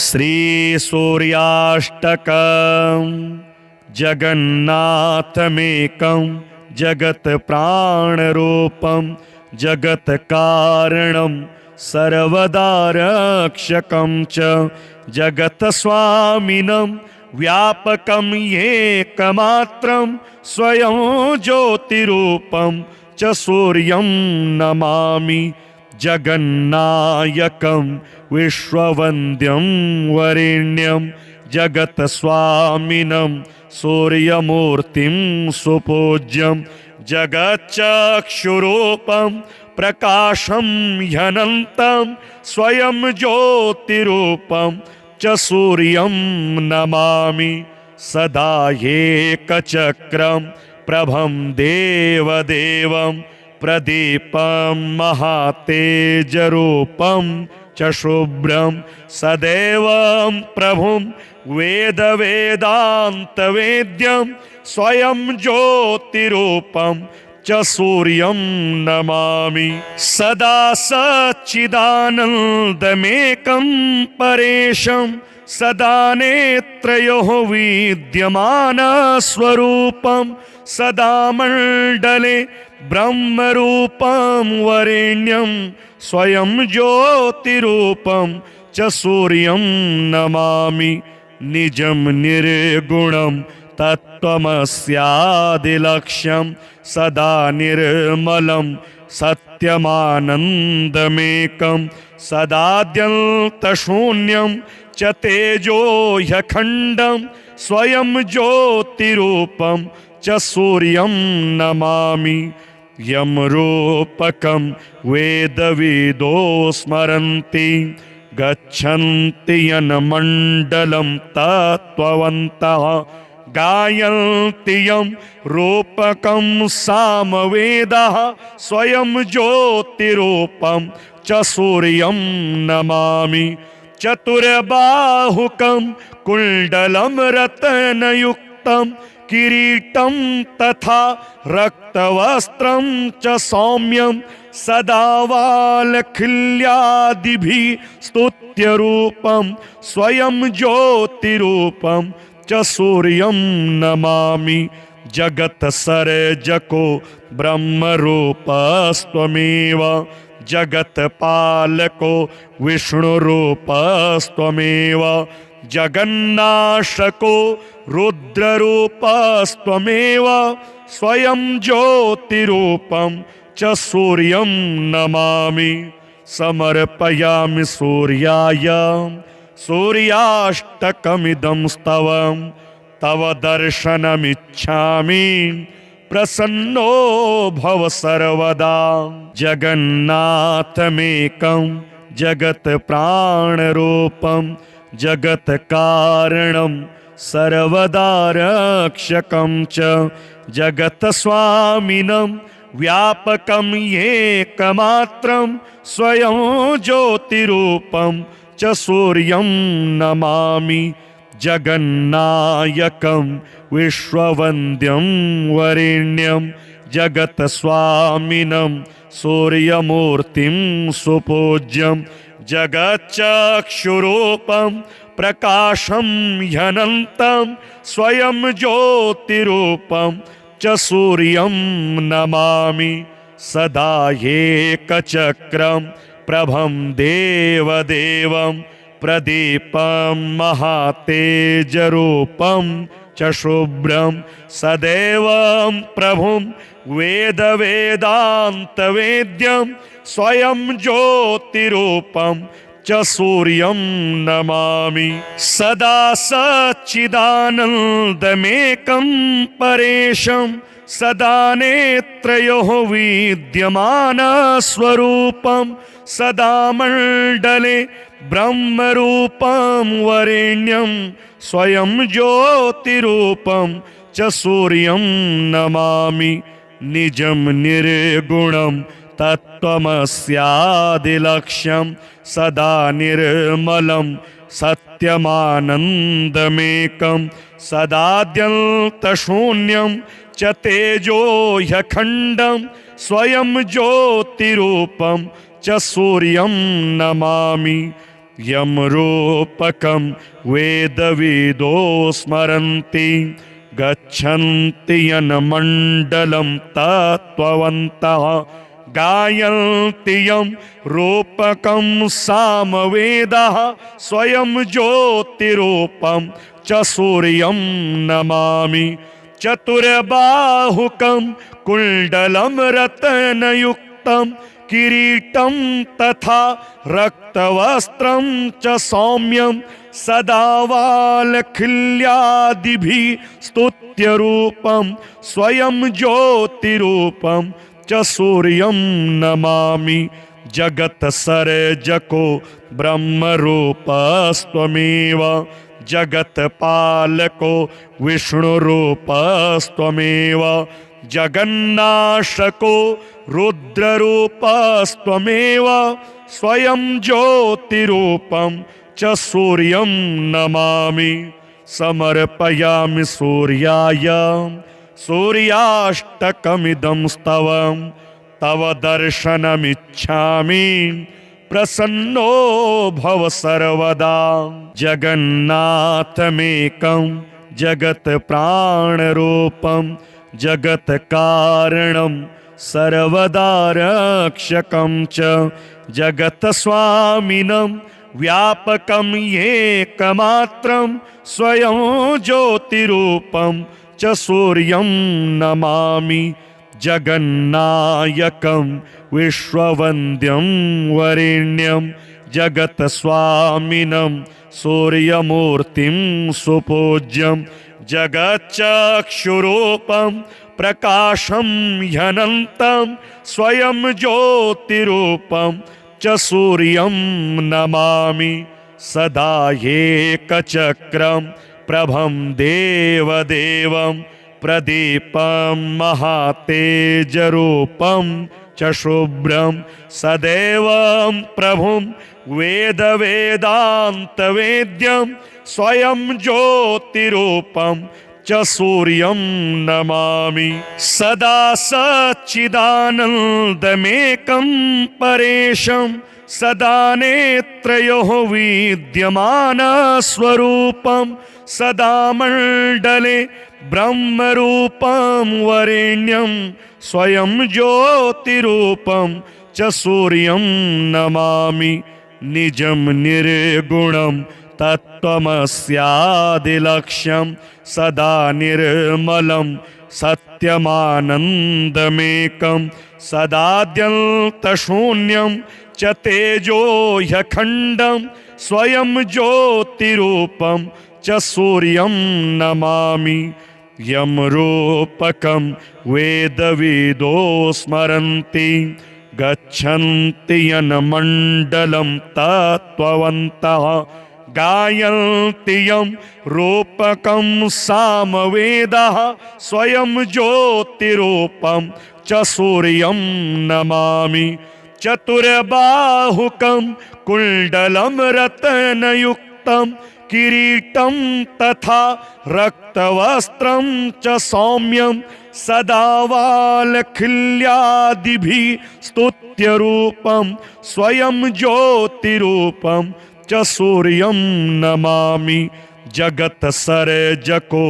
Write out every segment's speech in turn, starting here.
श्रीसूर्याष्टकम् जगन्नाथमेकं जगत्प्राणरूपं जगत्कारणं सर्वदा रक्षकं च जगत्स्वामिनं व्यापकं एकमात्रं स्वयं ज्योतिरूपं च सूर्यं नमामि जगन्नायकं विश्ववन्द्यं वरेण्यं जगत्स्वामिनं सूर्यमूर्तिं सुपूज्यं जगच्चक्षुरूपं प्रकाशं ह्यनन्तं स्वयं ज्योतिरूपं च सूर्यं नमामि सदा एकचक्रं प्रभं देवदेवं प्रदीपं महातेजरूपं च शुभ्रं सदैवं प्रभुं वेदवेदान्तवेद्यं स्वयं ज्योतिरूपं च सूर्यं नमामि सदा सच्चिदानन्दमेकं परेशं सदा नेत्रयोः विद्यमानस्वरूपं सदा मण्डले ब्रह्मरूपं वरेण्यं स्वयं ज्योतिरूपं च सूर्यं नमामि निजं निर्गुणं तत्त्वमस्यादिलक्ष्यं सदा निर्मलं सत्यमानन्दमेकं सदाद्यन्तशून्यं च तेजो ह्यखण्डं स्वयं ज्योतिरूपं च सूर्यं नमामि यमरूपकं वेदविदो स्मरन्ति गच्छन्ति यन्मण्डलं तत्त्ववन्तः गायन्ति यं रूपकं सामवेदः स्वयं ज्योतिरूपं च सूर्यं नमामि चतुर्बाहुकं कुण्डलं रत्नयुक्तं किरीटं तथा रक्तवस्त्रं च सौम्यं सदा वालखिल्यादिभिः स्तुत्यरूपं स्वयं ज्योतिरूपं च सूर्यं नमामि जगत्सर्जको ब्रह्मरूपस्त्वमेव जगत्पालको विष्णुरूपस्त्वमेव जगन्नाशको रुद्ररूपस्त्वमेव स्वयं ज्योतिरूपं च सूर्यं नमामि समर्पयामि सूर्याय सूर्याष्टकमिदं स्तवं तव दर्शनमिच्छामि प्रसन्नो भव सर्वदा जगन्नाथमेकं जगत्प्राणरूपं जगत्कारणं सर्वदा रक्षकं च जगत्स्वामिनं व्यापकं एकमात्रं स्वयं ज्योतिरूपं च सूर्यं नमामि जगन्नायकं विश्ववन्द्यं वरेण्यं जगत्स्वामिनं सूर्यमूर्तिं सुपूज्यं जगच्चक्षुरूपं प्रकाशं ह्यनन्तं स्वयं ज्योतिरूपं च सूर्यं नमामि सदा एकचक्रं प्रभं देवदेवं प्रदीपं महातेजरूपं च शुभ्रं सदैवं प्रभुं वेदवेदान्तवेद्यं स्वयं ज्योतिरूपं च सूर्यं नमामि सदा सच्चिदानन्दमेकं परेशं सदा नेत्रयोः विद्यमानस्वरूपं सदा मण्डले ब्रह्मरूपं वरेण्यं स्वयं ज्योतिरूपं च सूर्यं नमामि निजं निर्गुणं तत्त्वमस्यादिलक्ष्यं सदा निर्मलं सत्यमानन्दमेकं सदाद्यन्तशून्यं च तेजो ह्यखण्डं स्वयं ज्योतिरूपं च सूर्यं नमामि यमरूपकं वेदविदो स्मरन्ति गच्छन्ति यन्मण्डलं तत्त्ववन्तः गायन्ति यं रूपकं सामवेदः स्वयं ज्योतिरूपं च सूर्यं नमामि चतुर्बाहुकं कुण्डलं रत्नयुक्तं किरीटं तथा रक्तवस्त्रं च सौम्यं सदा वालखिल्यादिभिः स्तुत्यरूपं स्वयं ज्योतिरूपं च सूर्यं नमामि जगत्सर्जको ब्रह्मरूपस्त्वमेव जगत्पालको विष्णुरूपस्त्वमेव जगन्नाशको रुद्ररूपस्त्वमेव स्वयं ज्योतिरूपं च सूर्यं नमामि समर्पयामि सूर्याय सूर्याष्टकमिदं स्तवं तव दर्शनमिच्छामि प्रसन्नो भव सर्वदा जगन्नाथमेकं जगत्प्राणरूपं जगत्कारणं सर्वदा रक्षकं च जगत्स्वामिनं व्यापकं एकमात्रं स्वयं ज्योतिरूपं च सूर्यं नमामि जगन्नायकं विश्ववन्द्यं वरेण्यं जगत्स्वामिनं सूर्यमूर्तिं सुपूज्यं जगच्चक्षुरूपं प्रकाशं ह्यनन्तं स्वयं ज्योतिरूपं च सूर्यं नमामि सदा एकचक्रं प्रभं देवदेवं प्रदीपं महातेजरूपं च शुभ्रं सदैवं प्रभुं वेदवेदान्तवेद्यं स्वयं ज्योतिरूपं च सूर्यं नमामि सदा सच्चिदानन्दमेकं परेशं सदा नेत्रयोः विद्यमानस्वरूपं सदा मण्डले ब्रह्मरूपं वरेण्यं स्वयं ज्योतिरूपं च सूर्यं नमामि निजं निर्गुणं तत्त्वमस्यादिलक्ष्यं सदा निर्मलं सत्यमानन्दमेकं सदाद्यन्तशून्यं च तेजो ह्यखण्डं स्वयं ज्योतिरूपं च सूर्यं नमामि यमरूपकं वेदविदो स्मरन्ति गच्छन्ति यन्मण्डलं तत्त्ववन्तः गायन्ति यं रूपकं सामवेदः स्वयं ज्योतिरूपं च सूर्यं नमामि चतुर्बाहुकं कुण्डलं रत्नयुक्तं किरीटं तथा रक्तवस्त्रं च सौम्यं सदा वालखिल्यादिभिः स्तुत्यरूपं स्वयं ज्योतिरूपं च सूर्यं नमामि जगत्सर्जको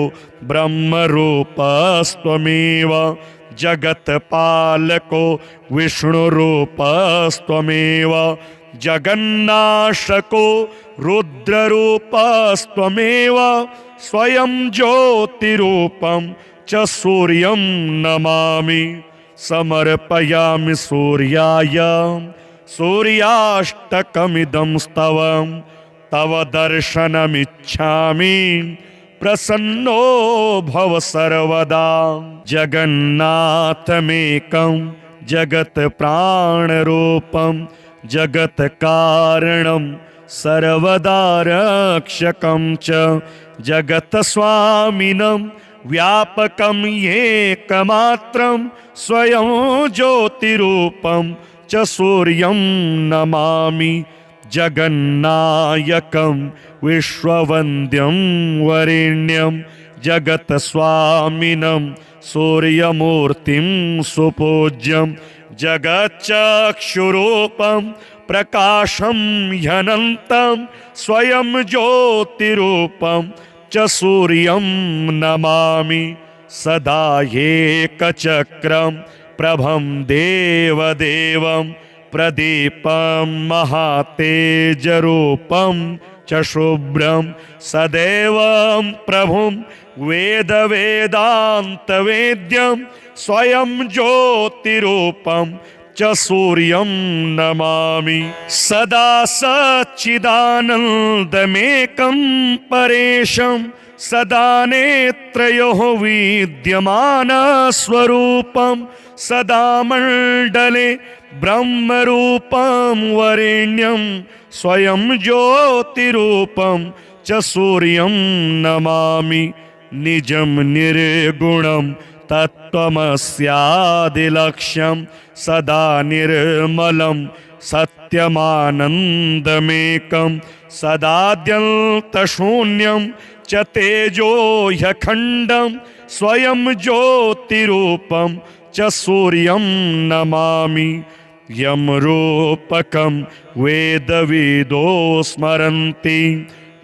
ब्रह्मरूपस्त्वमेव जगत्पालको विष्णुरूपस्त्वमेव जगन्नाशको रुद्ररूपस्त्वमेव स्वयं ज्योतिरूपं च सूर्यं नमामि समर्पयामि सूर्याय सूर्याष्टकमिदं स्तवं तव दर्शनमिच्छामि प्रसन्नो भव सर्वदा जगन्नाथमेकं जगत्प्राणरूपं जगत्कारणं सर्वदा रक्षकं च जगत्स्वामिनं व्यापकं एकमात्रं स्वयं ज्योतिरूपं च सूर्यं नमामि जगन्नायकं विश्ववन्द्यं वरेण्यं जगत्स्वामिनं सूर्यमूर्तिं सुपूज्यं जगच्चक्षुरूपं प्रकाशं ह्यनन्तं स्वयं ज्योतिरूपं च सूर्यं नमामि सदा एकचक्रं प्रभं देवदेवं प्रदीपं महातेजरूपं च शुभ्रं सदैवं प्रभुं वेदवेदान्तवेद्यं स्वयं ज्योतिरूपं च सूर्यं नमामि सदा सच्चिदानन्दमेकं परेशं सदा नेत्रयोः विद्यमानस्वरूपं सदा मण्डले ब्रह्मरूपं वरेण्यं स्वयं ज्योतिरूपं च सूर्यं नमामि निजं निर्गुणं तत्त्वमस्यादिलक्ष्यं सदा निर्मलं सत्यमानन्दमेकं सदाद्यन्तशून्यं च तेजो ह्यखण्डं स्वयं ज्योतिरूपं च सूर्यं नमामि यं रूपकं वेदविदो स्मरन्ति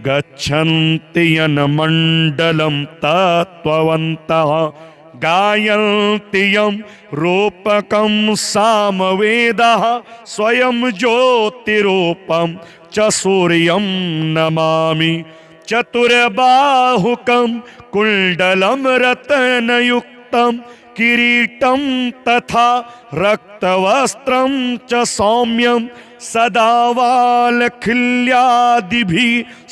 गच्छन्ति यन्मण्डलं तत्त्ववन्तः गायन्ति यं रूपकं सामवेदः स्वयं ज्योतिरूपं च सूर्यं नमामि चतुर्बाहुकं कुण्डलं रत्नयुक्तं किरीटं तथा रक्तवस्त्रं च सौम्यं सदा वालखिल्यादिभिः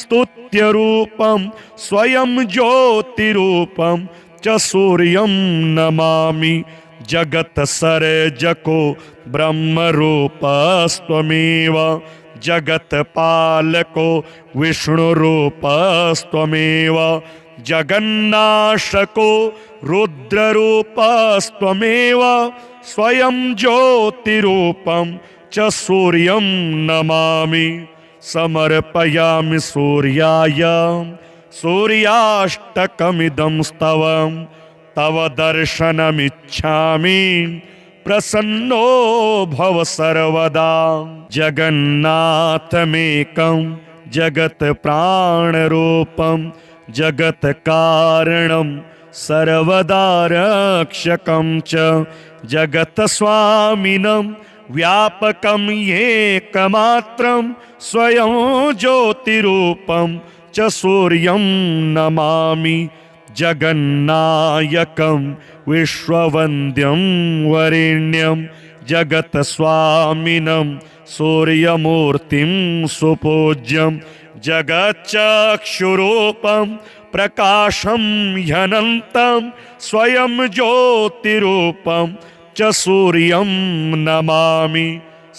स्तुत्यरूपं स्वयं ज्योतिरूपं च सूर्यं नमामि जगत्सर्जको ब्रह्मरूपस्त्वमेव जगत्पालको विष्णुरूपस्त्वमेव जगन्नाशको रुद्ररूपस्त्वमेव स्वयं ज्योतिरूपं च सूर्यं नमामि समर्पयामि सूर्याय सूर्याष्टकमिदं स्तवं तव दर्शनमिच्छामि प्रसन्नो भव सर्वदा जगन्नाथमेकं जगत्प्राणरूपं जगत्कारणं सर्वदा रक्षकं च जगत्स्वामिनं व्यापकं एकमात्रं स्वयं ज्योतिरूपं च सूर्यं नमामि जगन्नायकं विश्ववन्द्यं वरेण्यं जगत्स्वामिनं सूर्यमूर्तिं सुपूज्यं जगच्चक्षुरूपं प्रकाशं ह्यनन्तं स्वयं ज्योतिरूपं च सूर्यं नमामि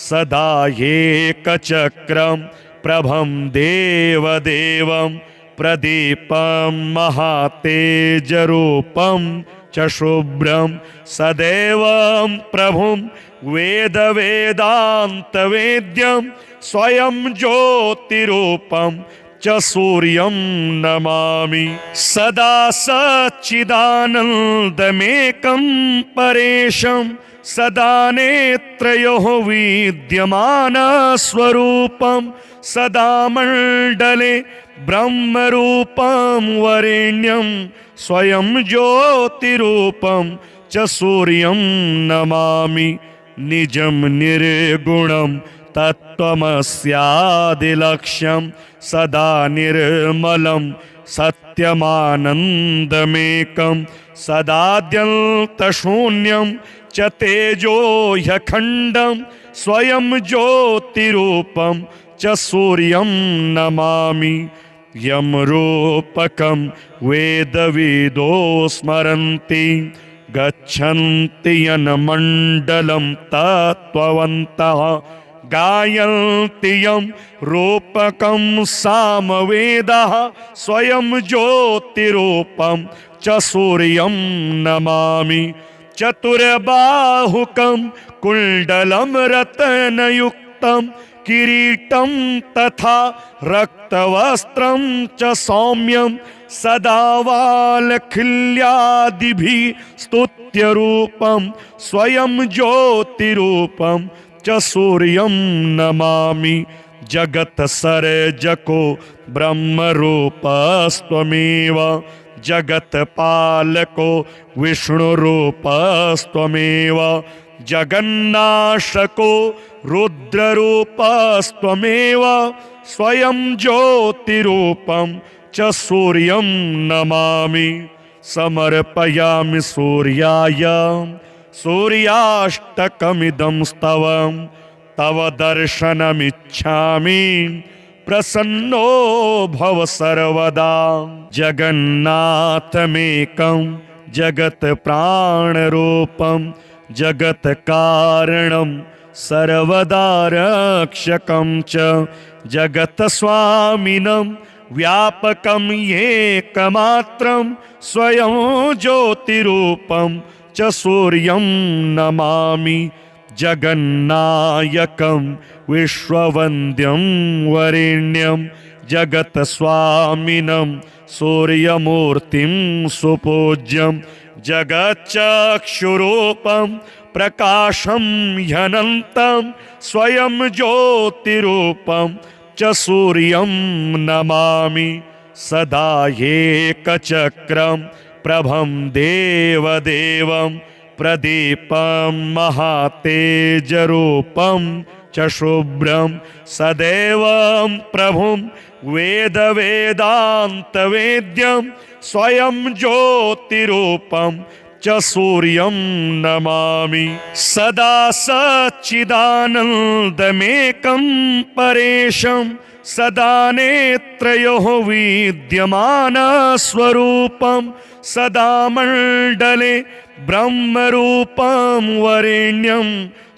सदा एकचक्रं प्रभं देवदेवं प्रदीपं महातेजरूपं च शुभ्रं सदैवं प्रभुं वेदवेदान्तवेद्यं स्वयं ज्योतिरूपं च सूर्यं नमामि सदा सच्चिदानन्दमेकं परेशं सदा नेत्रयोः विद्यमानस्वरूपं सदा मण्डले ब्रह्मरूपं वरेण्यं स्वयं ज्योतिरूपं च सूर्यं नमामि निजं निर्गुणं तत्त्वमस्यादिलक्ष्यं सदा निर्मलं सत्यमानन्दमेकं सदाद्यन्तशून्यं च तेजो ह्यखण्डं स्वयं ज्योतिरूपं च सूर्यं नमामि यं रूपकं वेदविदो स्मरन्ति गच्छन्ति यन्मण्डलं तत्त्ववन्तः गायन्ति यं रूपकं सामवेदः स्वयं ज्योतिरूपं च सूर्यं नमामि चतुर्बाहुकं कुण्डलं रत्नयुक्तं किरीटं तथा रक्तवस्त्रं च सौम्यं सदा वालखिल्यादिभिः स्तुत्यरूपं स्वयं ज्योतिरूपं च सूर्यं नमामि जगत्सर्जको ब्रह्मरूपस्त्वमेव जगत्पालको विष्णुरूपस्त्वमेव जगन्नाशको रुद्ररूपस्त्वमेव स्वयं ज्योतिरूपं च सूर्यं नमामि समर्पयामि सूर्याय सूर्याष्टकमिदं स्तवं तव दर्शनमिच्छामि प्रसन्नो भव सर्वदा जगन्नाथमेकं जगत्प्राणरूपं जगत्कारणं सर्वदा रक्षकं च जगत्स्वामिनं व्यापकं एकमात्रं स्वयं ज्योतिरूपं च सूर्यं नमामि जगन्नायकं विश्ववन्द्यं वरेण्यं जगत्स्वामिनं सूर्यमूर्तिं सुपूज्यं जगच्चक्षुरूपं प्रकाशं ह्यनन्तं स्वयं ज्योतिरूपं च सूर्यं नमामि सदा एकचक्रं प्रभं देवदेवं प्रदीपं महातेजरूपं च शुभ्रं सदैवं प्रभुं वेदवेदान्तवेद्यं स्वयं ज्योतिरूपं च सूर्यं नमामि सदा सच्चिदानन्दमेकं परेशं सदा नेत्रयोः विद्यमानस्वरूपं सदा मण्डले ब्रह्मरूपं वरेण्यं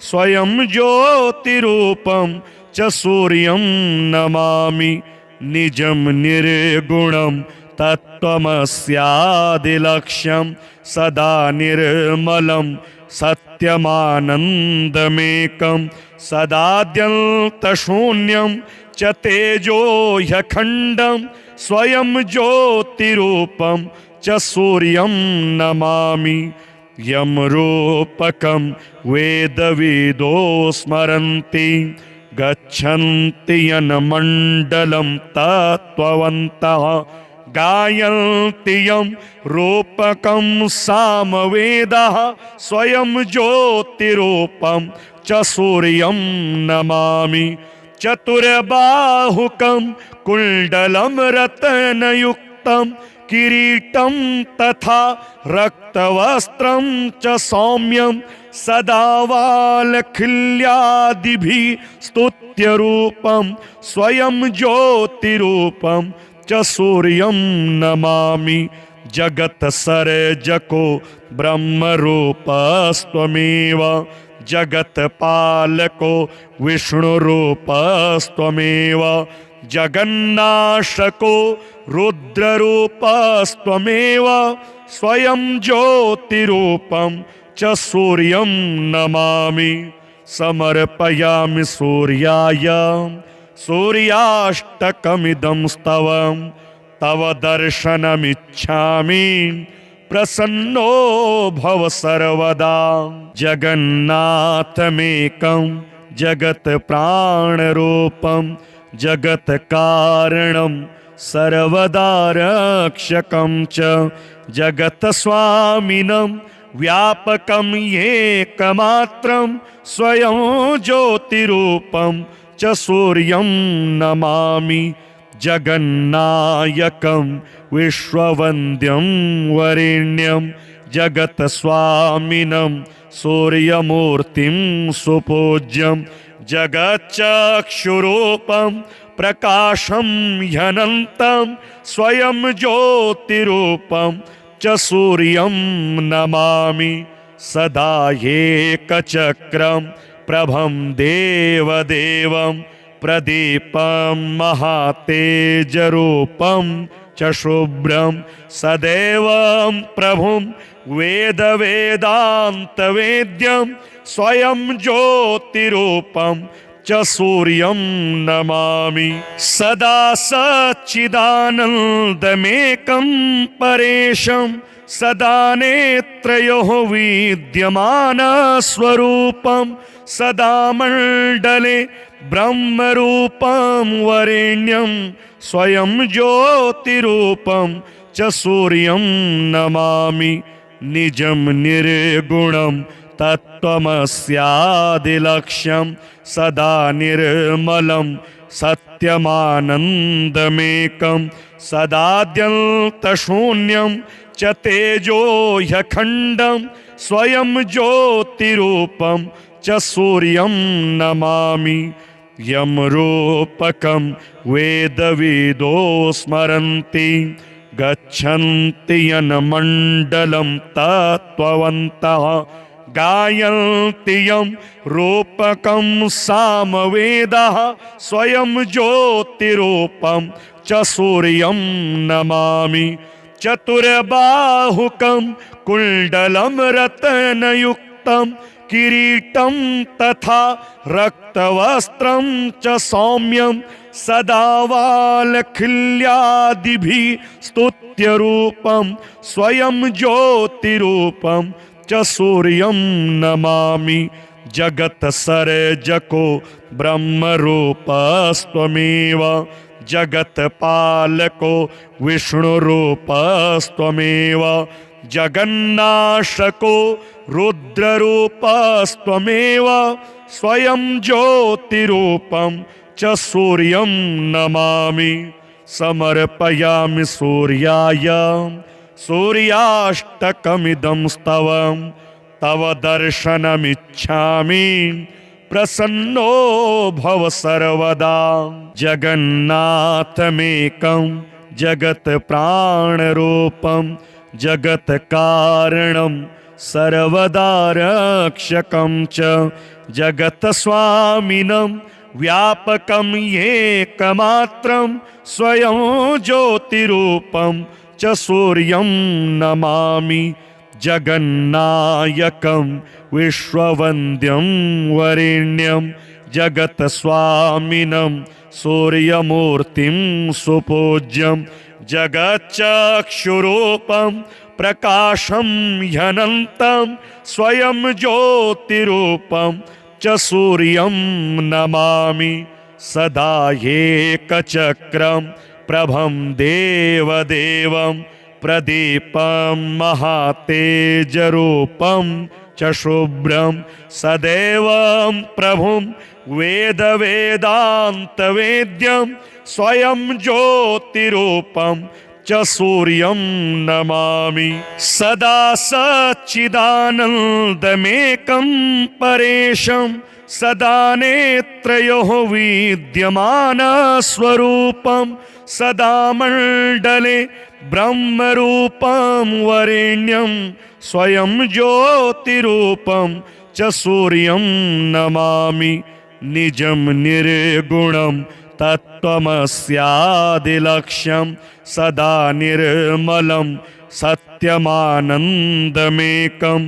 स्वयं ज्योतिरूपं च सूर्यं नमामि निजं निर्गुणं तत्त्वमस्यादिलक्ष्यं सदा निर्मलं सत्यमानन्दमेकं सदाद्यन्तशून्यं च तेजो ह्यखण्डं स्वयं ज्योतिरूपं च सूर्यं नमामि यं रूपकं वेदविदो स्मरन्ति गच्छन्ति यन्मण्डलं तत्त्ववन्तः गायन्ति यं रूपकं सामवेदः स्वयं ज्योतिरूपं च सूर्यं नमामि चतुर्बाहुकं कुण्डलं रत्नयुक्तं किरीटं तथा रक्तवस्त्रं च सौम्यं सदा वालखिल्यादिभिः स्तुत्यरूपं स्वयं ज्योतिरूपं च सूर्यं नमामि जगत्सर्जको ब्रह्मरूपस्त्वमेव जगत्पालको विष्णुरूपस्त्वमेव जगन्नाशको रुद्ररूपस्त्वमेव स्वयं ज्योतिरूपं च सूर्यं नमामि समर्पयामि सूर्याय सूर्याष्टकमिदं स्तवं तव दर्शनमिच्छामि प्रसन्नो भव सर्वदा जगन्नाथमेकं जगत्प्राणरूपं जगत्कारणं सर्वदा रक्षकं च जगत्स्वामिनं व्यापकं एकमात्रं स्वयं ज्योतिरूपं च सूर्यं नमामि जगन्नायकं विश्ववन्द्यं वरेण्यं जगत्स्वामिनं सूर्यमूर्तिं सुपूज्यं जगच्चक्षुरूपं प्रकाशं ह्यनन्तं स्वयं ज्योतिरूपं च सूर्यं नमामि सदा एकचक्रं प्रभं देवदेवं प्रदीपं महातेजरूपं च शुभ्रं सदैवं प्रभुं वेदवेदान्तवेद्यं स्वयं ज्योतिरूपं च सूर्यं नमामि। सदा सच्चिदानन्दमेकं परेशं सदा नेत्रयोः विद्यमानस्वरूपं सदा मण्डले ब्रह्मरूपं वरेण्यं स्वयं ज्योतिरूपं च सूर्यं नमामि। निजं निर्गुणं तत्त्वमस्यादिलक्ष्यं सदा निर्मलं सत्यमानन्दमेकं सदाद्यन्तशून्यं च तेजो ह्यखण्डं स्वयं ज्योतिरूपं च सूर्यं नमामि। यं रूपकं वेदविदो स्मरन्ति गच्छन्ति यन्मण्डलं तत्त्ववन्तः गायन्ति यं रूपकं सामवेदः स्वयं ज्योतिरूपं च सूर्यं नमामि। चतुर्बाहुकं कुण्डलं रत्नयुक्तं किरीटं तथा रक्तवस्त्रं च सौम्यं सदा वालखिल्यादिभिः स्तुत्यरूपं स्वयं ज्योतिरूपं च सूर्यं नमामि। जगत्सर्जको ब्रह्मरूपस्त्वमेव जगत्पालको विष्णुरूपस्त्वमेव जगन्नाशको रुद्ररूपस्त्वमेव स्वयं ज्योतिरूपं च सूर्यं नमामि। समर्पयामि सूर्याय सूर्याष्टकमिदं स्तवं तव दर्शनमिच्छामि प्रसन्नो भव सर्वदा। जगन्नाथमेकं जगत्प्राणरूपं जगत्कारणं सर्वदा रक्षकं च जगत्स्वामिनं व्यापकं एकमात्रं स्वयं ज्योतिरूपं च सूर्यं नमामि। जगन्नायकं विश्ववन्द्यं वरेण्यं जगत्स्वामिनं सूर्यमूर्तिं सुपूज्यं जगच्चक्षुरूपं प्रकाशं ह्यनन्तं स्वयं ज्योतिरूपं च सूर्यं नमामि। सदा एकचक्रं प्रभं देवदेवं प्रदीपं महातेजरूपं च शुभ्रं सदैवं प्रभुं वेदवेदान्तवेद्यं स्वयं ज्योतिरूपं च सूर्यं नमामि। सदा सच्चिदानन्दमेकं परेशं सदा नेत्रयोः विद्यमानस्वरूपं सदा मण्डले ब्रह्मरूपं वरेण्यं स्वयं ज्योतिरूपं च सूर्यं नमामि। निजं निर्गुणं तत्त्वमस्यादिलक्ष्यं सदा निर्मलं सत्यमानन्दमेकं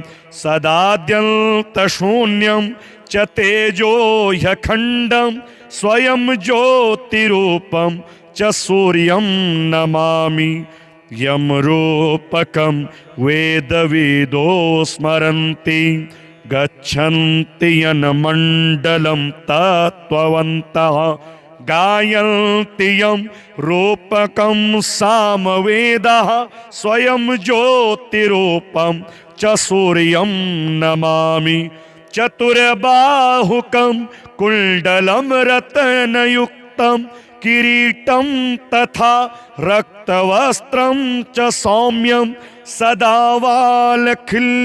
सदाद्यन्तशून्यं च तेजो ह्यखण्डं स्वयं ज्योतिरूपं च सूर्यं नमामि। यं रूपकं वेदविदो स्मरन्ति गच्छन्ति यन्मण्डलं तत्त्ववन्तः गायन्ति यं रूपकं सामवेदः स्वयं ज्योतिरूपं च सूर्यं नमामि। चतुर्बाहुकं कुण्डलं रत्नयुक्तं किरीटं तथा रक्तवस्त्रं च सौम्यं सदा वालखिल्यादिभिः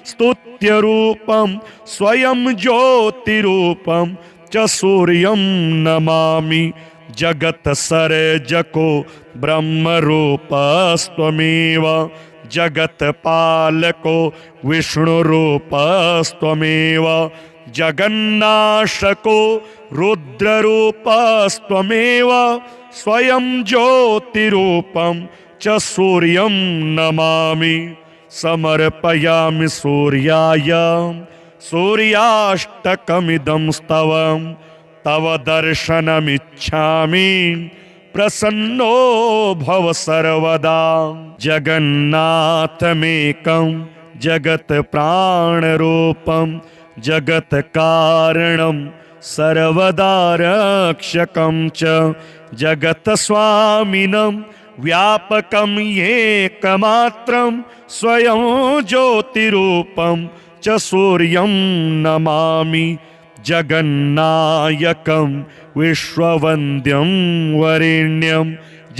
स्तुत्यरूपं स्वयं ज्योतिरूपं च सूर्यं नमामि। जगत्सर्जको ब्रह्मरूपस्त्वमेव जगत्पालको विष्णुरूपस्त्वमेव जगन्नाशको रुद्ररूपस्त्वमेव स्वयं ज्योतिरूपं च सूर्यं नमामि। समर्पयामि सूर्याय सूर्याष्टकमिदं स्तवं तव दर्शनमिच्छामि प्रसन्नो भव सर्वदा। जगन्नाथमेकं जगत् प्राणरूपं जगत् कारणं सर्वदा रक्षकं च जगत् स्वामिनं व्यापकं एकमात्रं स्वयं ज्योतिरूपं च सूर्यं नमामि। जगन्नायकं विश्ववन्द्यं वरेण्यं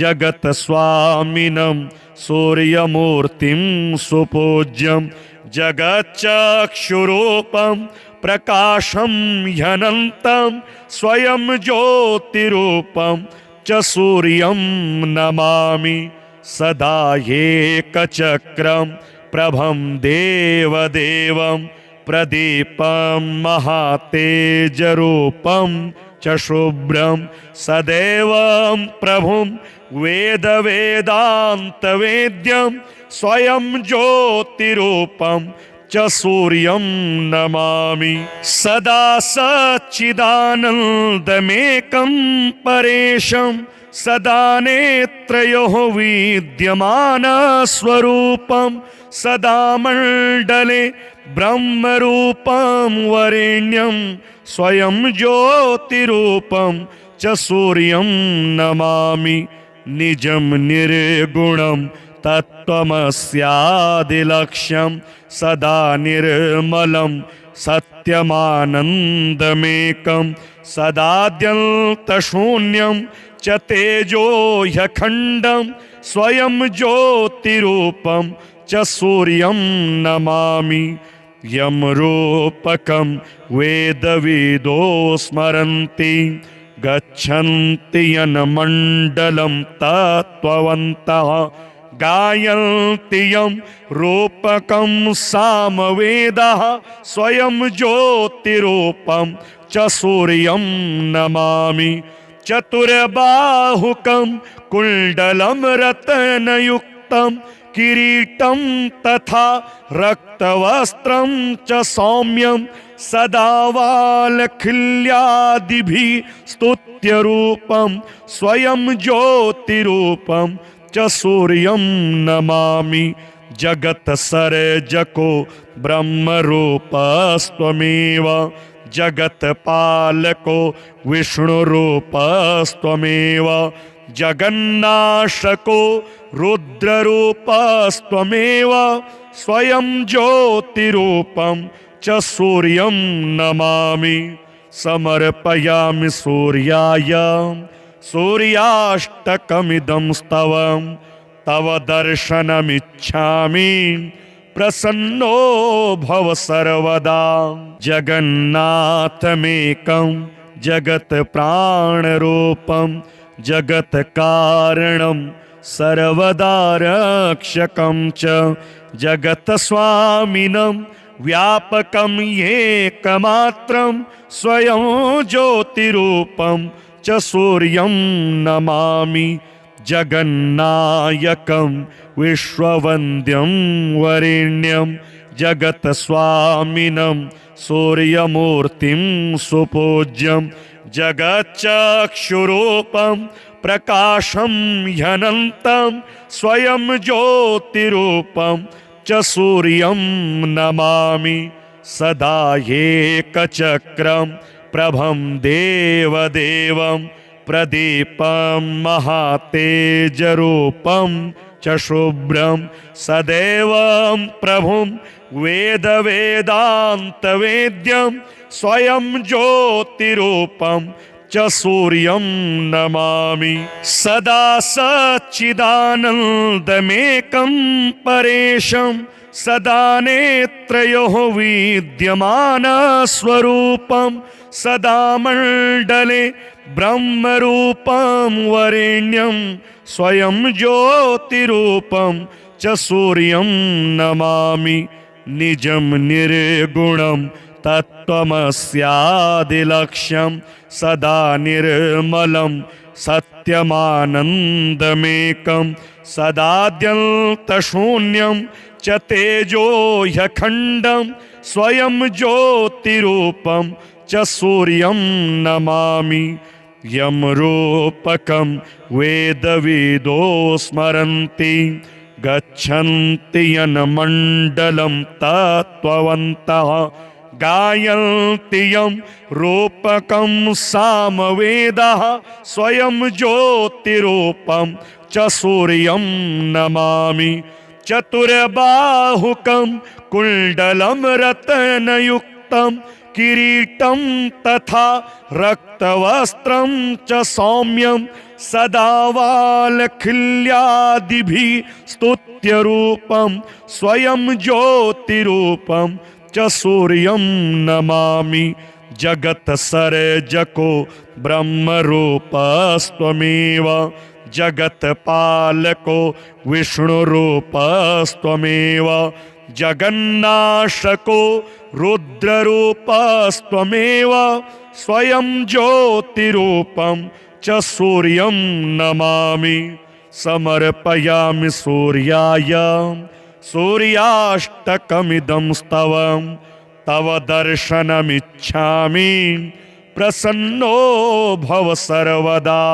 जगत् स्वामिनं सूर्यमूर्तिं सुपूज्यं जगच्चक्षुरूपं प्रकाशं ह्यनन्तं स्वयं ज्योतिरूपं च सूर्यं नमामि। सदा एकचक्रं प्रभं देवदेवं प्रदीपं महातेजरूपं च शुभ्रं सदैवं प्रभुं वेदवेदान्तवेद्यं स्वयं ज्योतिरूपं च सूर्यं नमामि। सदा सच्चिदानन्दमेकं परेशं सदा नेत्रयोः विद्यमानस्वरूपं सदा मण्डले ब्रह्मरूपं वरेण्यं स्वयं ज्योतिरूपं च सूर्यं नमामि। निजं निर्गुणं तत्त्वमस्यादिलक्ष्यं सदा निर्मलं सत्यमानन्दमेकं सदाद्यन्तशून्यं च तेजो ह्यखण्डं स्वयं ज्योतिरूपं च सूर्यं नमामि। यमरूपकं वेदविदो स्मरन्ति गच्छन्ति यन्मण्डलं तत्त्ववन्तः गायन्ति यं रूपकं सामवेदः स्वयं ज्योतिरूपं च सूर्यं नमामि। चतुर्बाहुकं कुण्डलं रत्नयुक्तं किरीटं तथा रक्तवस्त्रं च सौम्यं सदा वालखिल्यादिभिः स्तुत्यरूपं स्वयं ज्योतिरूपं च सूर्यं नमामि। जगत्सर्जको ब्रह्मरूपस्त्वमेव जगत्पालको विष्णुरूपस्त्वमेव जगन्नाशको रुद्ररूपस्त्वमेव स्वयं ज्योतिरूपं च सूर्यं नमामि। समर्पयामि सूर्याय सूर्याष्टकमिदं स्तवं तव दर्शनमिच्छामि प्रसन्नो भव सर्वदा। जगन्नाथमेकं जगत् प्राणरूपं जगत् कारणं सर्वदा रक्षकं च जगत् स्वामिनं व्यापकं एकमात्रं स्वयं ज्योतिरूपं च सूर्यं नमामि। जगन्नायकं विश्ववन्द्यं वरेण्यं जगत् स्वामिनं सूर्यमूर्तिं सुपूज्यं जगच्चक्षुरूपं प्रकाशं ह्यनन्तं स्वयं ज्योतिरूपं च सूर्यं नमामि। सदा एकचक्रं प्रभं देवदेवं प्रदीपं महातेजरूपं च शुभ्रं सदैवं प्रभुं वेदवेदान्तवेद्यं स्वयं ज्योतिरूपं च सूर्यं नमामि। सदा सच्चिदानन्दमेकं परेशं सदा नेत्रयोः विद्यमानस्वरूपं सदा मण्डले ब्रह्मरूपं वरेण्यं स्वयं ज्योतिरूपं च सूर्यं नमामि। निजं निर्गुणं तत्त्वमस्यादिलक्ष्यं सदा निर्मलं सत्यमानन्दमेकं सदाद्यन्तशून्यं च च तेजो ह्यखण्डं स्वयं ज्योतिरूपं च सूर्यं नमामि। यं रूपकं वेदविदो स्मरन्ति गच्छन्ति यन्मण्डलं तत्त्ववन्तः। गायन्ति यं रूपकं सामवेदः स्वयं ज्योतिरूपं च सूर्यं नमामि। चतुर्बाहुकं कुण्डलं रत्नयुक्तं किरीटं तथा रक्तवस्त्रं च सौम्यं सदा वालखिल्यादिभिः स्तुत्यरूपं स्वयं ज्योतिरूपं च सूर्यं नमामि। जगत्सर्जको ब्रह्मरूपस्त्वमेव जगत्पालको विष्णुरूपस्त्वमेव जगन्नाशको रुद्ररूपस्त्वमेव स्वयं ज्योतिरूपं च सूर्यं नमामि। समर्पयामि सूर्याय सूर्याष्टकमिदं स्तवं तव दर्शनमिच्छामि प्रसन्नो भव सर्वदा।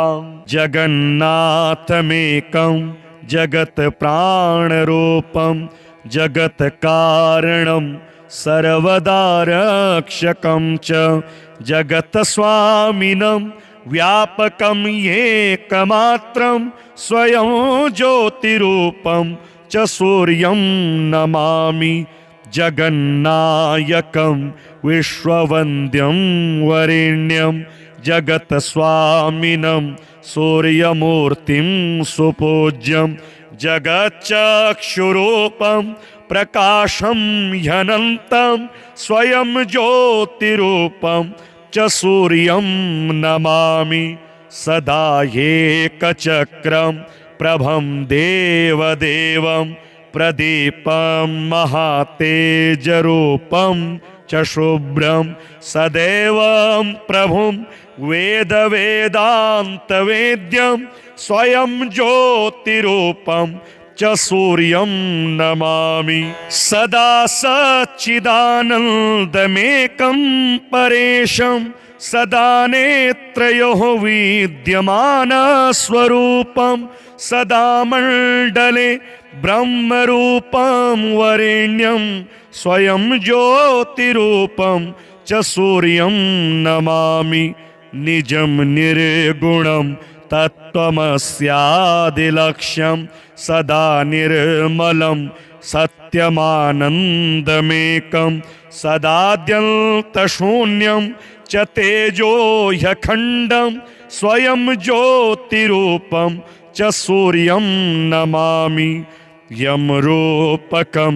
जगन्नाथमेकं जगत्प्राणरूपं जगत्कारणं सर्वदा रक्षकं च जगत्स्वामिनं व्यापकं एकमात्रं स्वयं ज्योतिरूपं च सूर्यं नमामि। जगन्नायकं विश्ववन्द्यं वरेण्यं जगत्स्वामिनं सूर्यमूर्तिं सुपूज्यं जगच्चक्षुरूपं प्रकाशं ह्यनन्तं स्वयं ज्योतिरूपं च सूर्यं नमामि। सदा एकचक्रं प्रभं देवदेवं प्रदीपं महातेजरूपं च शुभ्रं सदैवं प्रभुं वेदवेदान्तवेद्यं स्वयं ज्योतिरूपं च सूर्यं नमामि। सदा सच्चिदानन्दमेकं परेशं सदा नेत्रयोः विद्यमानस्वरूपं सदा मण्डले ब्रह्मरूपं वरेण्यं स्वयं ज्योतिरूपं च सूर्यं नमामि। निजं निर्गुणं तत्त्वमस्यादिलक्ष्यं सदा निर्मलं सत्यमानन्दमेकं सदाद्यन्तशून्यं च तेजो ह्यखण्डं स्वयं ज्योतिरूपं च सूर्यं नमामि। यं रूपकं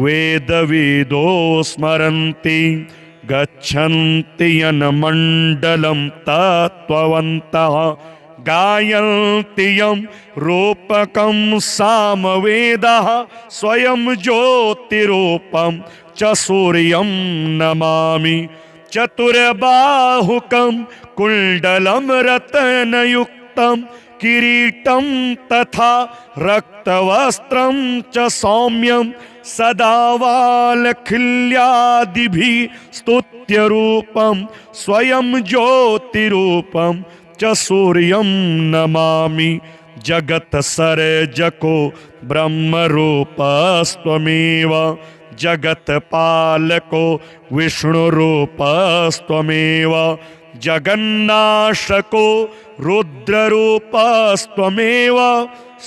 वेदविदो स्मरन्ति गच्छन्ति यन्मण्डलं तत्त्ववन्तः। गायन्ति यं रूपकं सामवेदः स्वयं ज्योतिरूपं च सूर्यं नमामि। चतुर्बाहुकं कुण्डलं रत्नयुक्तं किरीटं तथा रक्तवस्त्रं च सौम्यं सदा वालखिल्यादिभिः स्तुत्यरूपं स्वयं ज्योतिरूपं च सूर्यं नमामि। जगत्सर्जको ब्रह्मरूपस्त्वमेव जगत्पालको विष्णुरूपस्त्वमेव जगन्नाशको रुद्ररूपस्त्वमेव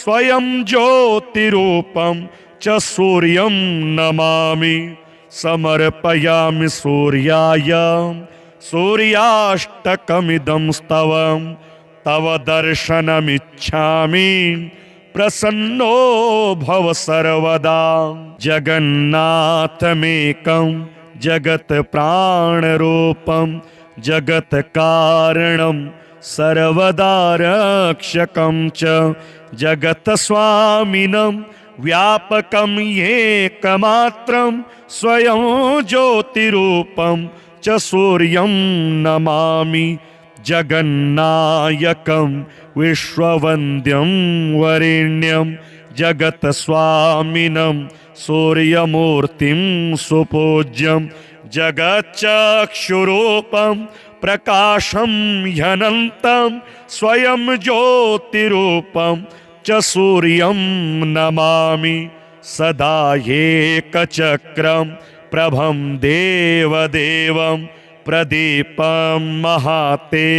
स्वयं ज्योतिरूपं च सूर्यं नमामि। समर्पयामि सूर्याय सूर्याष्टकमिदं स्तवं तव दर्शनमिच्छामि प्रसन्नो भव सर्वदा। जगन्नाथमेकं जगत्प्राणरूपं जगत्कारणं सर्वदा रक्षकं च जगत्स्वामिनं व्यापकं एकमात्रं स्वयं ज्योतिरूपं च सूर्यं नमामि। जगन्नायकं विश्ववन्द्यं वरेण्यं जगत्स्वामिनं सूर्यमूर्तिं सुपूज्यं जगच्चक्षुरूपं प्रकाशं ह्यनन्तं स्वयं ज्योतिरूपं च सूर्यं नमामि सदा एकचक्रं प्रभं देवदेवं प्रदीपं महातेजरूपं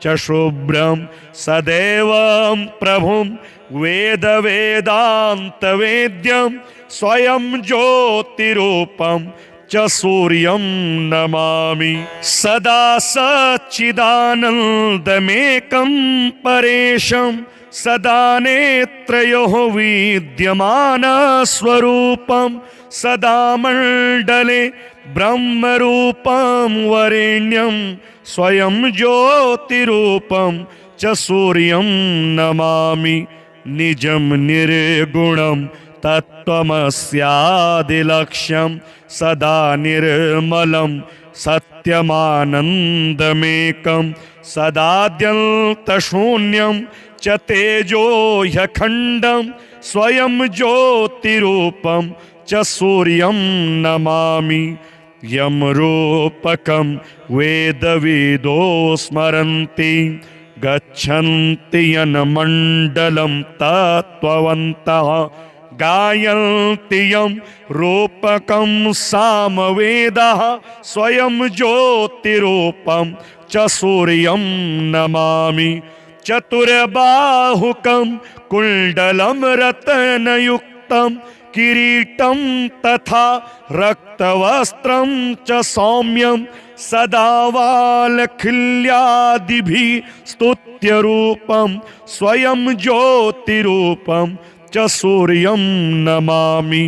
च शुभ्रं सदैवं प्रभुं वेदवेदान्तवेद्यं स्वयं ज्योतिरूपं च सूर्यं नमामि सदा सच्चिदानन्दमेकं परेशं सदा नेत्रयोः विद्यमानस्वरूपं सदा मण्डले ब्रह्मरूपं वरेण्यं स्वयं ज्योतिरूपं च सूर्यं नमामि निजं निर्गुणं तत्त्वमस्यादिलक्ष्यं सदा निर्मलं सत्यमानन्दमेकं सदाद्यन्तशून्यं च तेजो ह्यखण्डं स्वयं ज्योतिरूपं च सूर्यं नमामि यं रूपकं वेदविदो स्मरन्ति गच्छन्ति यन्मण्डलं तत्त्ववन्तः गायन्ति यं रूपकं सामवेदः स्वयं ज्योतिरूपं च सूर्यं नमामि चतुर्बाहुकं कुण्डलं रत्नयुक्तं किरीटं तथा रक्तवस्त्रं च सौम्यं सदा वालखिल्यादिभिः स्तुत्यरूपं स्वयं ज्योतिरूपं च सूर्यं नमामि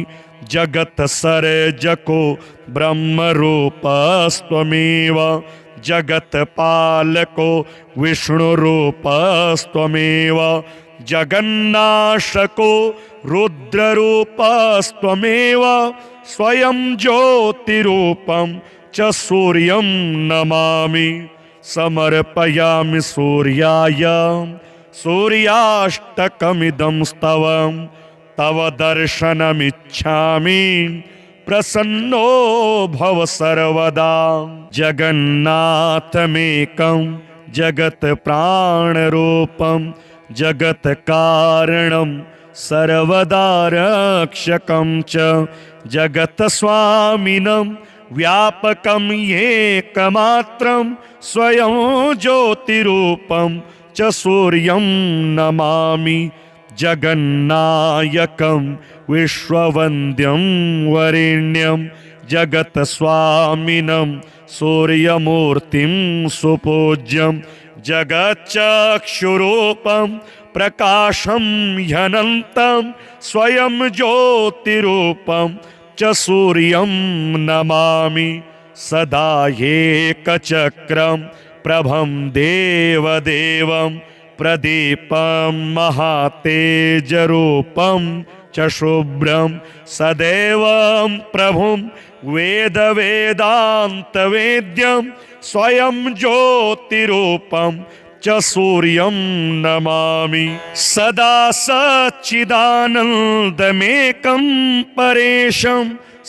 जगत्सर्जको ब्रह्मरूपस्त्वमेव जगत्पालको विष्णुरूपस्त्वमेव जगन्नाशको रुद्ररूपस्त्वमेव स्वयं ज्योतिरूपं च सूर्यं नमामि समर्पयामि सूर्याय सूर्याष्टकमिदं स्तवं तव दर्शनमिच्छामि प्रसन्नो भव सर्वदा जगन्नाथमेकं जगत्प्राणरूपं जगत्कारणं सर्वदा रक्षकं च जगत्स्वामिनं व्यापकं एकमात्रं स्वयं ज्योतिरूपं च सूर्यं नमामि जगन्नायकं विश्ववन्द्यं वरेण्यं जगत्स्वामिनं सूर्यमूर्तिं सुपूज्यं जगच्चक्षुरूपं प्रकाशं ह्यनन्तं स्वयं ज्योतिरूपं च सूर्यं नमामि सदा एकचक्रं प्रभं देवदेवं प्रदीपं महातेजरूपं च शुभ्रं सदैवं प्रभुं वेदवेदान्तवेद्यं स्वयं ज्योतिरूपं च सूर्यं नमामि सदा सच्चिदानन्दमेकं परेशं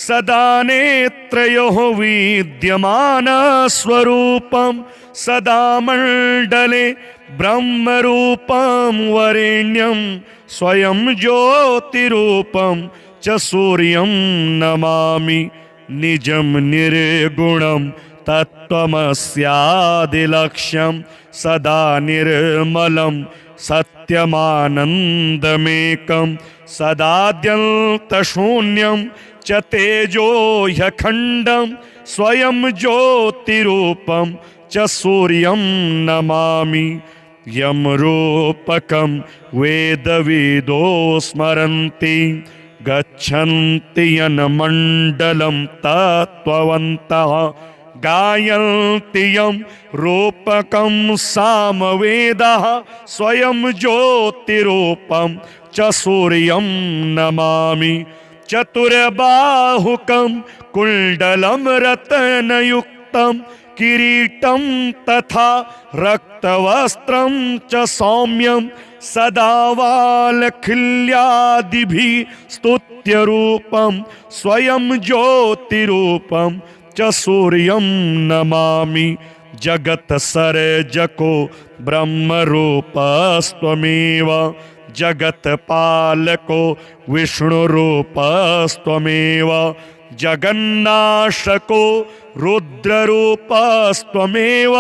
सदा नेत्रयोः विद्यमानस्वरूपं सदा मण्डले ब्रह्मरूपं वरेण्यं स्वयं ज्योतिरूपं च सूर्यं नमामि निजं निर्गुणं तत्त्वमस्यादिलक्ष्यं सदा निर्मलं सत्यमानन्दमेकं सदाद्यन्तशून्यं च तेजो ह्यखण्डं स्वयं ज्योतिरूपं च सूर्यं नमामि यं रूपकं वेदविदो स्मरन्ति गच्छन्ति यन्मण्डलं तत्त्ववन्तः गायन्ति यं रूपकं सामवेदः स्वयं ज्योतिरूपं च सूर्यं नमामि चतुर्बाहुकं कुण्डलं रत्नयुक्तं किरीटं तथा रक्तवस्त्रं च सौम्यं सदा वालखिल्यादिभिः स्तुत्यरूपं स्वयं ज्योतिरूपं च सूर्यं नमामि जगत्सर्जको ब्रह्मरूपस्त्वमेव जगत्पालको विष्णुरूपस्त्वमेव जगन्नाशको रुद्ररूपस्त्वमेव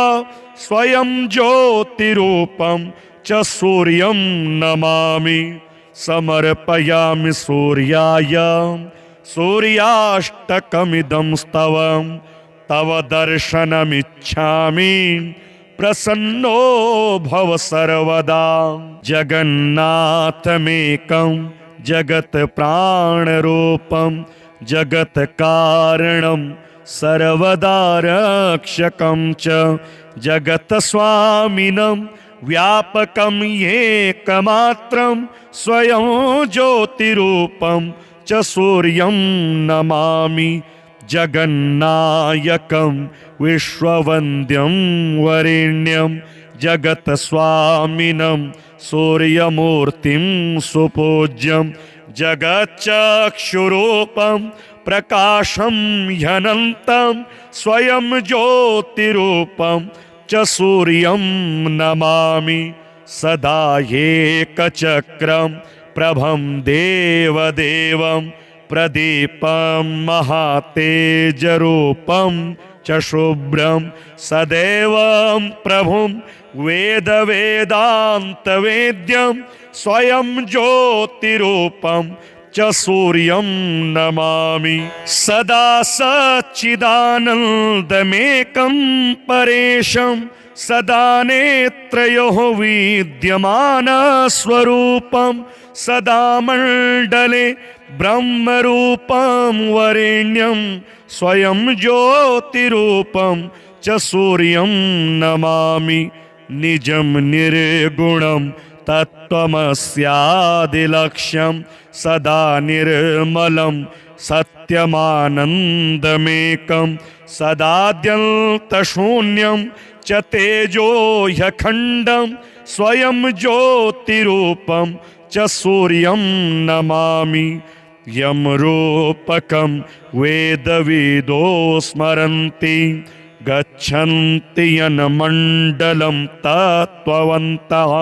स्वयं ज्योतिरूपं च सूर्यं नमामि समर्पयामि सूर्याय सूर्याष्टकमिदं स्तवं तव दर्शनमिच्छामि प्रसन्नो भव सर्वदा जगन्नाथमेकं जगत्प्राणरूपं जगत्कारणं सर्वदा रक्षकं च जगत्स्वामिनं व्यापकं एकमात्रं स्वयं ज्योतिरूपं च सूर्यं नमामि जगन्नायकं विश्ववन्द्यं वरेण्यं जगत्स्वामिनं सूर्यमूर्तिं सुपूज्यं जगच्चक्षुरूपं प्रकाशं ह्यनन्तं स्वयं ज्योतिरूपं च सूर्यं नमामि सदा एकचक्रं प्रभं देवदेवं प्रदीपं महातेजरूपं च शुभ्रं सदैवं प्रभुं वेदवेदान्तवेद्यं स्वयं ज्योतिरूपं च सूर्यं नमामि सदा सच्चिदानन्दमेकं परेशं सदा नेत्रयोः विद्यमानस्वरूपं सदा मण्डले ब्रह्मरूपं वरेण्यं स्वयं ज्योतिरूपं च सूर्यं नमामि निजं निर्गुणं तत्त्वमस्यादिलक्ष्यं सदा निर्मलं सत्यमानन्दमेकं सदाद्यन्तशून्यं च तेजो ह्यखण्डं स्वयं ज्योतिरूपं च सूर्यं नमामि यं रूपकं वेदविदो स्मरन्ति गच्छन्ति यन्मण्डलं तत्त्ववन्तः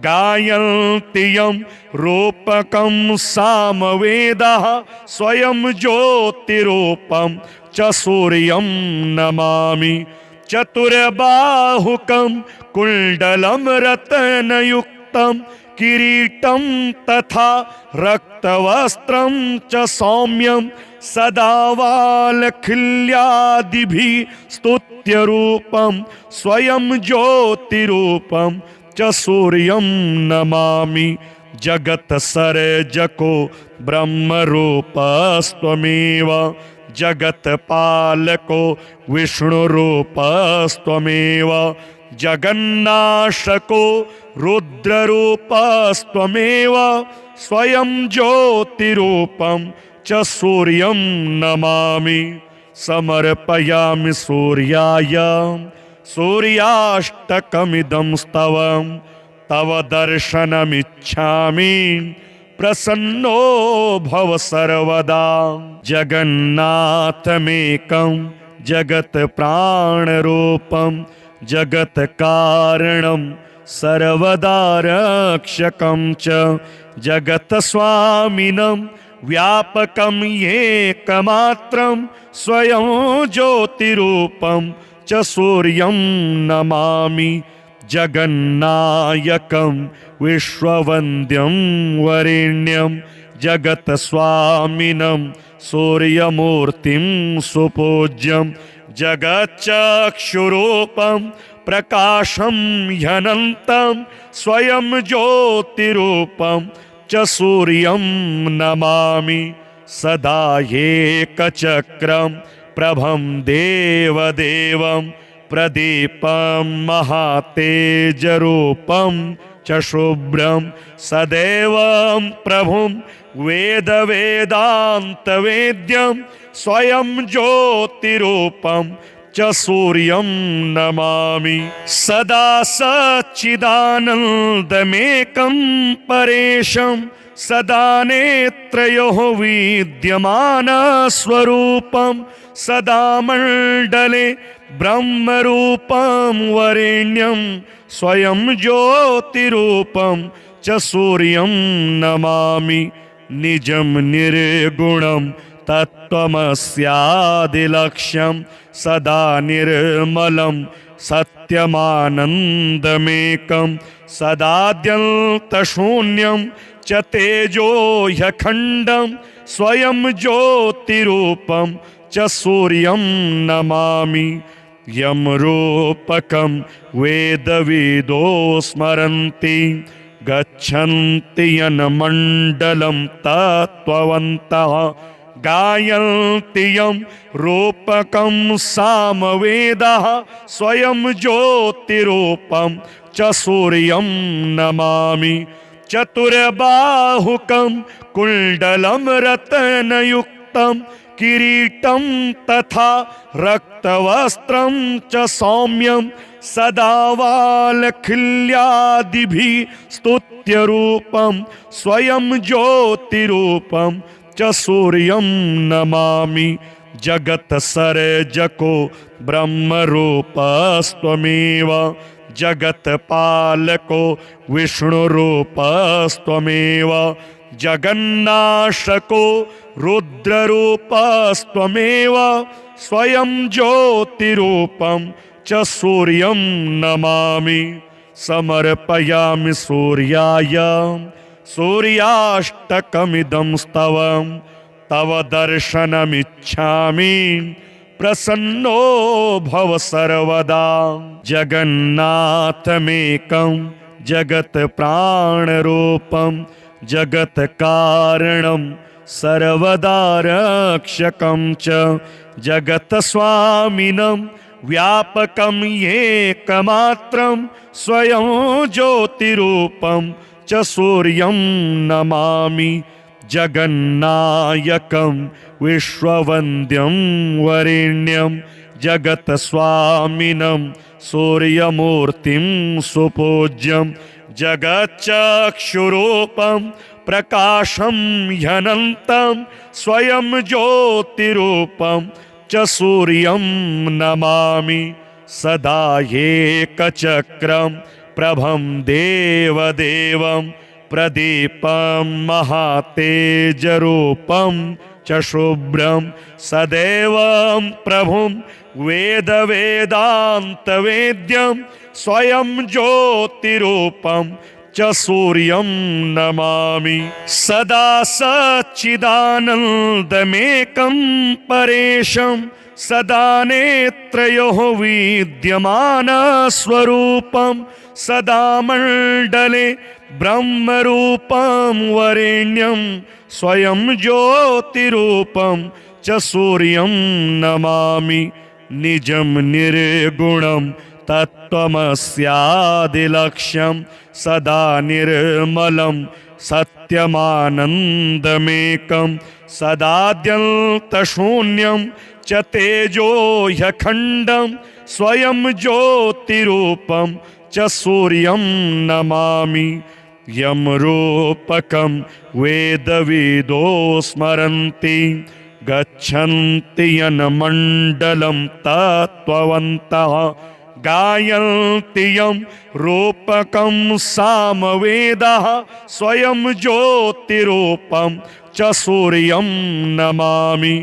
गायन्ति यं रूपकं सामवेदः स्वयं ज्योतिरूपं च सूर्यं नमामि चतुर्बाहुकं कुण्डलं रत्नयुक्तं किरीटं तथा रक्तवस्त्रं च सौम्यं सदा वालखिल्यादिभिः स्तुत्यरूपं स्वयं ज्योतिरूपं च सूर्यं नमामि जगत्सर्जको ब्रह्मरूपस्त्वमेव जगत्पालको विष्णुरूपस्त्वमेव जगन्नाशको रुद्ररूपस्त्वमेव स्वयं ज्योतिरूपं च सूर्यं नमामि समर्पयामि सूर्याय सूर्याष्टकमिदं स्तवं तव दर्शनमिच्छामि प्रसन्नो भव सर्वदा जगन्नाथमेकं जगत्प्राणरूपं जगत्कारणं सर्वदा रक्षकं च जगत्स्वामिनं व्यापकं एकमात्रं स्वयं ज्योतिरूपं च सूर्यं नमामि जगन्नायकं विश्ववन्द्यं वरेण्यं जगत्स्वामिनं सूर्यमूर्तिं सुपूज्यं जगच्चक्षुरूपं प्रकाशं ह्यनन्तं स्वयं ज्योतिरूपं च सूर्यं नमामि सदा एकचक्रं प्रभं देवदेवं प्रदीपं महातेजरूपं च शुभ्रं सदैवं प्रभुं वेदवेदान्तवेद्यं स्वयं ज्योतिरूपं च च सूर्यं नमामि। सदा सच्चिदानन्दमेकं परेशं सदा नेत्रयोः विद्यमानस्वरूपं सदा मण्डले ब्रह्मरूपं वरेण्यं स्वयं ज्योतिरूपं च सूर्यं नमामि। निजं निर्गुणं तत्त्वमस्यादिलक्ष्यं सदा निर्मलं सत्यमानन्दमेकं सदाद्यन्तशून्यं च तेजो ह्यखण्डं स्वयं ज्योतिरूपं च सूर्यं नमामि। यं रूपकं वेदविदो स्मरन्ति गच्छन्ति यन्मण्डलं तत्त्ववन्तः गायन्ति यं रूपकं सामवेदः स्वयं ज्योतिरूपं च सूर्यं नमामि। चतुर्बाहुकं कुण्डलं रत्नयुक्तं किरीटं तथा रक्तवस्त्रं च सौम्यं सदा वालखिल्यादिभिः स्तुत्यरूपं स्वयं ज्योतिरूपं च सूर्यं नमामि। जगत्सर्जको ब्रह्मरूपस्त्वमेव जगत्पालको विष्णुरूपस्त्वमेव जगन्नाशको रुद्ररूपस्त्वमेव स्वयं ज्योतिरूपं च सूर्यं नमामि। समर्पयामि सूर्याय सूर्याष्टकमिदं स्तवं तव दर्शनमिच्छामि प्रसन्नो भव सर्वदा। जगन्नाथमेकं जगत्प्राणरूपं जगत्कारणं सर्वदा रक्षकं च जगत्स्वामिनं व्यापकं एकमात्रं स्वयं ज्योतिरूपं च सूर्यं नमामि। जगन्नायकं विश्ववन्द्यं वरेण्यं जगत्स्वामिनं सूर्यमूर्तिं सुपूज्यं जगच्चक्षुरूपं प्रकाशं ह्यनन्तं स्वयं ज्योतिरूपं च सूर्यं नमामि। सदा एकचक्रं प्रभं देवदेवं प्रदीपं महातेजरूपं च शुभ्रं सदैवं प्रभुं वेदवेदान्तवेद्यं स्वयं ज्योतिरूपं च सूर्यं नमामि। सदा सच्चिदानन्दमेकं परेशं सदा नेत्रयोः विद्यमानस्वरूपं सदा मण्डले ब्रह्मरूपं वरेण्यं स्वयं ज्योतिरूपं च सूर्यं नमामि। निजं निर्गुणं तत्त्वमस्यादिलक्ष्यं सदा निर्मलं सत्यमानन्दमेकं सदाद्यन्तशून्यं च तेजो ह्यखण्डं स्वयं ज्योतिरूपं च सूर्यं नमामि। यं रूपकं वेदविदो स्मरन्ति गच्छन्ति यन्मण्डलं तत्त्ववन्तः गायन्ति यं रूपकं सामवेदः स्वयं ज्योतिरूपं च सूर्यं नमामि।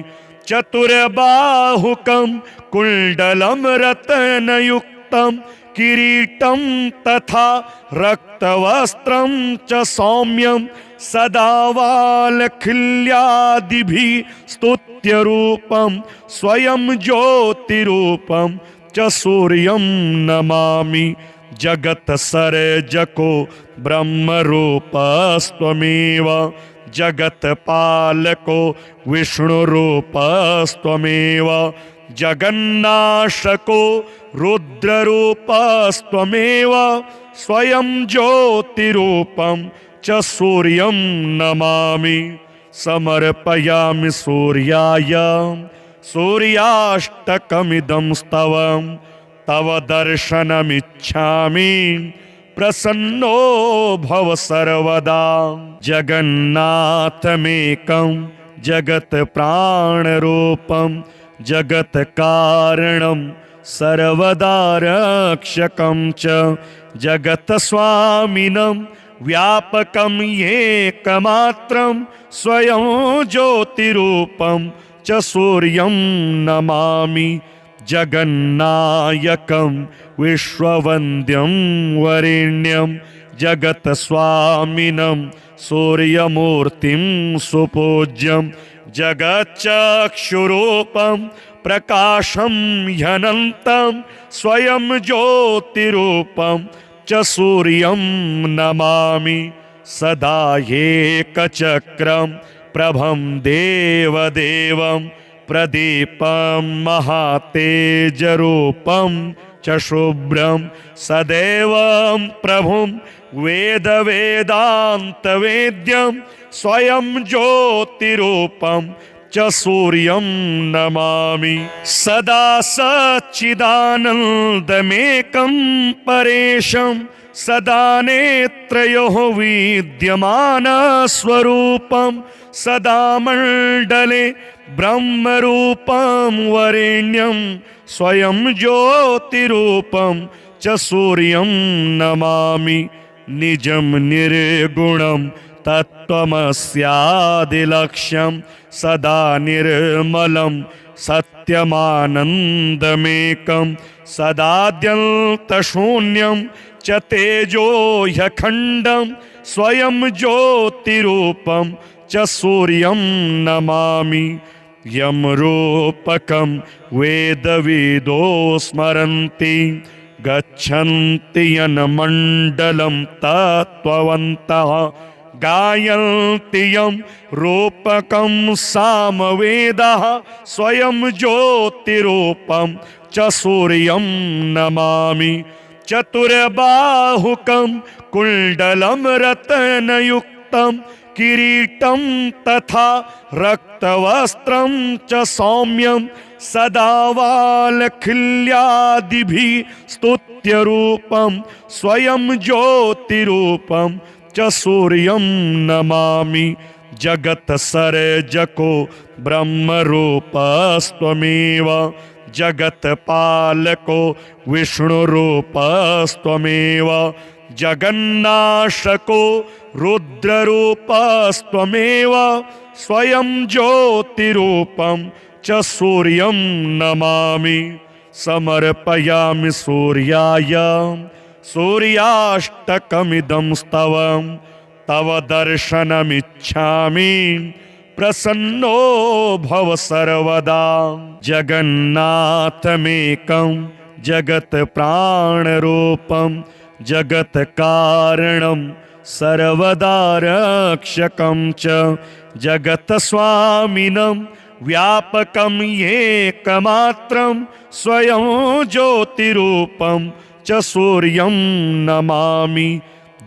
चतुर्बाहुकं कुण्डलं रत्नयुक्तं किरीटं तथा रक्तवस्त्रं च सौम्यं सदा वालखिल्यादिभिः स्तुत्यरूपं स्वयं ज्योतिरूपं च सूर्यं नमामि। जगत्सर्जको ब्रह्मरूपस्त्वमेव जगत्पालको विष्णुरूपस्त्वमेव जगन्नाशको रुद्ररूपस्त्वमेव स्वयं ज्योतिरूपं च सूर्यं नमामि। समर्पयामि सूर्याय सूर्याष्टकमिदं स्तवं तव दर्शनमिच्छामि प्रसन्नो भव सर्वदा। जगन्नाथमेकं जगत्प्राणरूपं जगत्कारणं सर्वदा रक्षकं च जगत्स्वामिनं व्यापकं एकमात्रं स्वयं ज्योतिरूपं च सूर्यं नमामि। जगन्नायकं विश्ववन्द्यं वरेण्यं जगत्स्वामिनं सूर्यमूर्तिं सुपूज्यं जगच्चक्षुरूपं प्रकाशं ह्यनन्तं स्वयं ज्योतिरूपं च सूर्यं नमामि। सदा एकचक्रं प्रभं देवदेवं प्रदीपं महातेजरूपं च शुभ्रं सदैवं प्रभुं वेदवेदान्तवेद्यं स्वयं ज्योतिरूपं च सूर्यं नमामि। सदा सच्चिदानन्दमेकं परेशं सदा नेत्रयोः विद्यमानस्वरूपं सदा मण्डले ब्रह्मरूपं वरेण्यं स्वयं ज्योतिरूपं च सूर्यं नमामि। निजं निर्गुणं तत्त्वमस्यादिलक्ष्यं सदा निर्मलं सत्यमानन्दमेकं सदाद्यन्तशून्यं च तेजो ह्यखण्डं स्वयं ज्योतिरूपं च सूर्यं नमामि। यमरूपकं वेदविदो स्मरन्ति गच्छन्ति यन्मण्डलं तत्त्ववन्तः गायन्ति यं रूपकं सामवेदः स्वयं ज्योतिरूपं च सूर्यं नमामि। चतुर्बाहुकं कुण्डलं रत्नयुक्तं किरीटं तथा रक्तवस्त्रं च सौम्यं सदा वालखिल्यादिभिः स्तुत्यरूपं स्वयं ज्योतिरूपं च सूर्यं नमामि। जगत्सर्जको ब्रह्मरूपस्त्वमेव जगत्पालको विष्णुरूपस्त्वमेव जगन्नाशको रुद्ररूपस्त्वमेव स्वयं ज्योतिरूपं च सूर्यं नमामि। समर्पयामि सूर्याय सूर्याष्टकमिदं स्तवं तव दर्शनमिच्छामि प्रसन्नो भव सर्वदा। जगन्नाथमेकं जगत्प्राणरूपं जगत्कारणं सर्वदा रक्षकं च जगत्स्वामिनं व्यापकं एकमात्रं स्वयं ज्योतिरूपं च सूर्यं नमामि।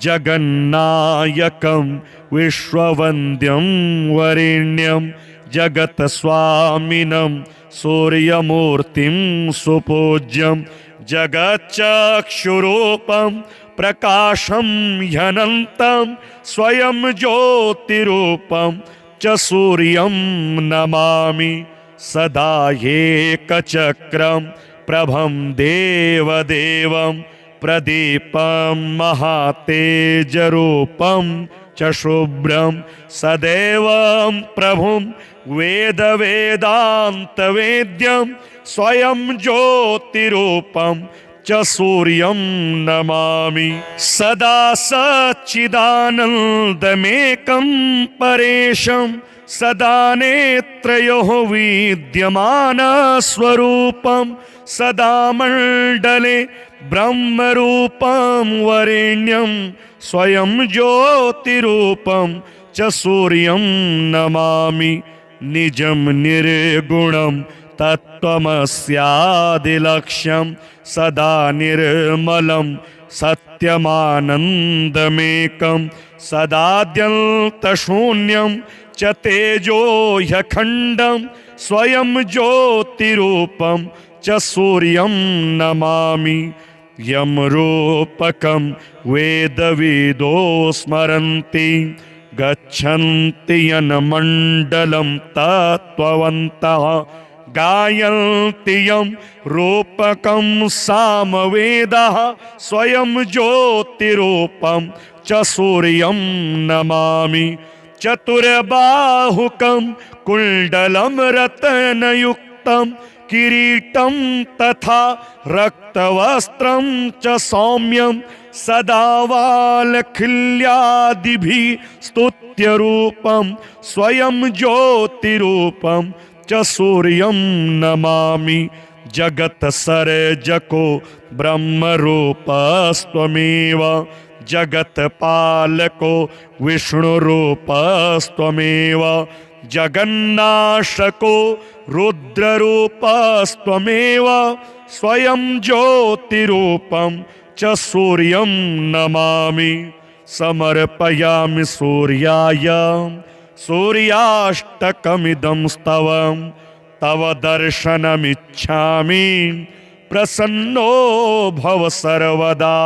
जगन्नायकं विश्ववन्द्यं वरेण्यं जगत्स्वामिनं सूर्यमूर्तिं सुपूज्यं जगच्चक्षुरूपं प्रकाशं ह्यनन्तं स्वयं ज्योतिरूपं च सूर्यं नमामि। सदा एकचक्रं प्रभं देवदेवं प्रदीपं महातेजरूपं च शुभ्रं सदैवं प्रभुं वेदवेदान्तवेद्यं स्वयं ज्योतिरूपं च सूर्यं नमामि। सदा सच्चिदानन्दमेकं परेशं सदा नेत्रयोः विद्यमानस्वरूपं सदा मण्डले ब्रह्मरूपं वरेण्यं स्वयं ज्योतिरूपं च सूर्यं नमामि। निजं निर्गुणं तत्त्वमस्यादिलक्ष्यं सदा निर्मलं सत्यमानन्दमेकं सदाद्यन्तशून्यं च तेजो ह्यखण्डं स्वयं ज्योतिरूपं च सूर्यं नमामि यं रूपकं वेदविदो स्मरन्ति गच्छन्ति यन्मण्डलं तत्त्ववन्तः गायन्ति यं रूपकं सामवेदः स्वयं ज्योतिरूपं च सूर्यं नमामि चतुर्बाहुकं कुण्डलं रत्नयुक्तं किरीटं तथा रक्तवस्त्रं च सौम्यं सदा वालखिल्यादिभिः स्तुत्यरूपं स्वयं ज्योतिरूपं च सूर्यं नमामि जगत्सर्जको ब्रह्मरूपस्त्वमेव जगत्पालको विष्णुरूपस्त्वमेव जगन्नाशको रुद्ररूपस्त्वमेव स्वयं ज्योतिरूपं च सूर्यं नमामि समर्पयामि सूर्याय सूर्याष्टकमिदं स्तवं तव दर्शनमिच्छामि प्रसन्नो भव सर्वदा।